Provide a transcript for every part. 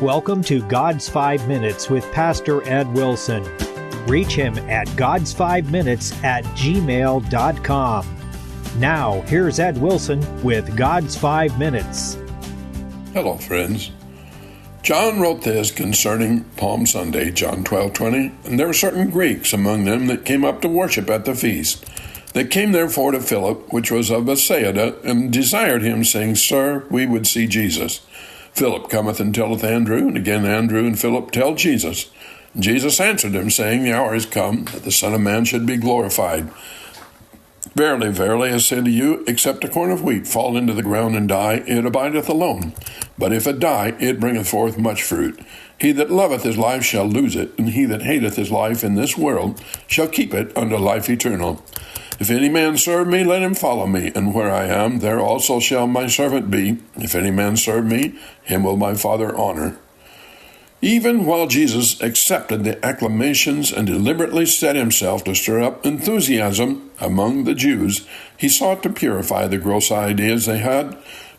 welcome to God's 5 Minutes with Pastor Ed Wilson. Reach him at GodsFiveMinutes@gmail.com. Now, here's Ed Wilson with God's 5 Minutes. Hello, friends. John wrote this concerning Palm Sunday, John 12:20, and there were certain Greeks among them that came up to worship at the feast. They came therefore to Philip, which was of Bethsaida, and desired him, saying, Sir, we would see Jesus. Philip cometh and telleth Andrew, and again Andrew and Philip tell Jesus. Jesus answered them, saying, The hour is come, that the Son of Man should be glorified. Verily, verily, I say to you, except a corn of wheat fall into the ground and die, it abideth alone. But if it die, it bringeth forth much fruit. He that loveth his life shall lose it, and he that hateth his life in this world shall keep it unto life eternal. If any man serve me, let him follow me, and where I am, there also shall my servant be. If any man serve me, him will my Father honor. Even while Jesus accepted the acclamations and deliberately set himself to stir up enthusiasm among the Jews, he sought to purify the gross ideas they had.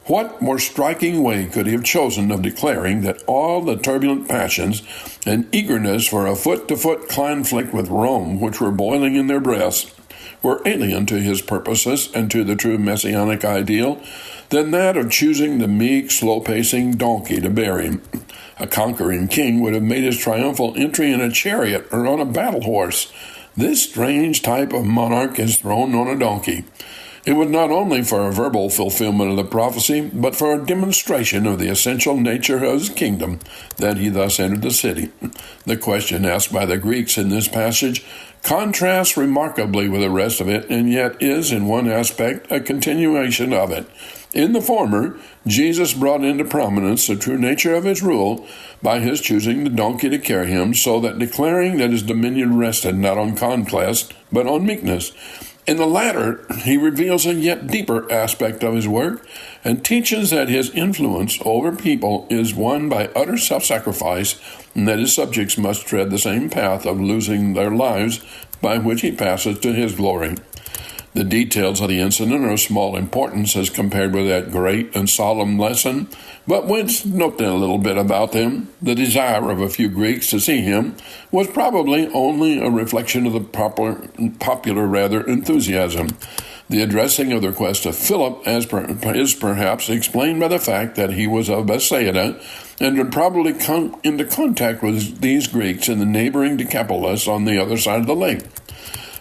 What more striking way could he have chosen of declaring that all the turbulent passions and eagerness for a foot-to-foot conflict with Rome, which were boiling in their breasts, were alien to his purposes and to the true messianic ideal, than that of choosing the meek, slow-pacing donkey to bear him? A conquering king would have made his triumphal entry in a chariot or on a battle horse. This strange type of monarch is thrown on a donkey. It was not only for a verbal fulfillment of the prophecy, but for a demonstration of the essential nature of his kingdom that he thus entered the city. The question asked by the Greeks in this passage contrasts remarkably with the rest of it, and yet is, in one aspect, a continuation of it. In the former, Jesus brought into prominence the true nature of his rule by his choosing the donkey to carry him, so that declaring that his dominion rested not on conquest, but on meekness. In the latter, he reveals a yet deeper aspect of his work and teaches that his influence over people is won by utter self-sacrifice, and that his subjects must tread the same path of losing their lives by which he passes to his glory. The details of the incident are of small importance as compared with that great and solemn lesson, but let's note a little bit about them. The desire of a few Greeks to see him was probably only a reflection of the popular enthusiasm. The addressing of the request to Philip is perhaps explained by the fact that he was of Bethsaida and had probably come into contact with these Greeks in the neighboring Decapolis on the other side of the lake.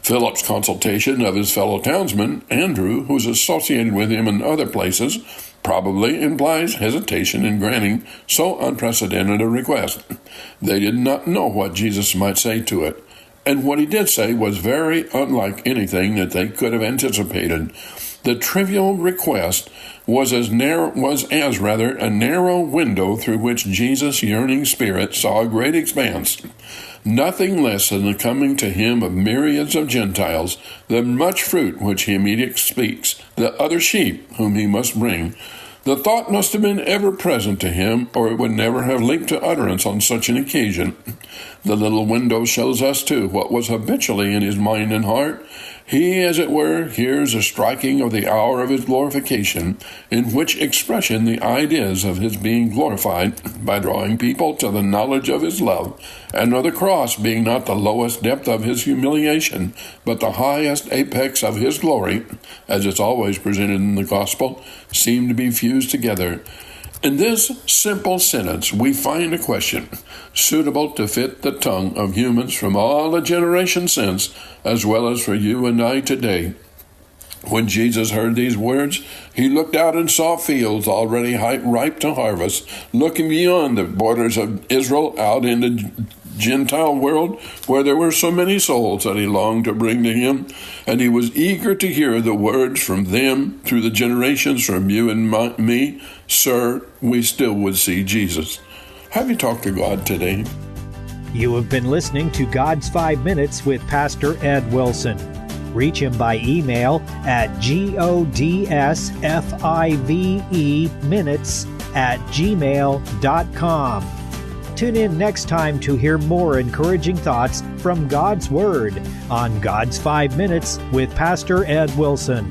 Philip's consultation of his fellow townsman, Andrew, who was associated with him in other places, probably implies hesitation in granting so unprecedented a request. They did not know what Jesus might say to it, and what he did say was very unlike anything that they could have anticipated. The trivial request was a narrow window through which Jesus' yearning spirit saw a great expanse. Nothing less than the coming to him of myriads of Gentiles, the much fruit which he immediately speaks, the other sheep whom he must bring. The thought must have been ever present to him, or it would never have leaped to utterance on such an occasion. The little window shows us, too, what was habitually in his mind and heart. He, as it were, hears a striking of the hour of his glorification, in which expression the ideas of his being glorified by drawing people to the knowledge of his love, and of the cross being not the lowest depth of his humiliation, but the highest apex of his glory, as it's always presented in the gospel, seem to be fused together. In this simple sentence, we find a question suitable to fit the tongue of humans from all the generations since, as well as for you and I today. When Jesus heard these words, he looked out and saw fields already ripe to harvest, looking beyond the borders of Israel out in the Gentile world, where there were so many souls that he longed to bring to him, and he was eager to hear the words from them through the generations from you and me, Sir, we still would see Jesus. Have you talked to God today? You have been listening to God's 5 Minutes with Pastor Ed Wilson. Reach him by email at GodsFiveMinutes@gmail.com. Tune in next time to hear more encouraging thoughts from God's Word on God's 5 Minutes with Pastor Ed Wilson.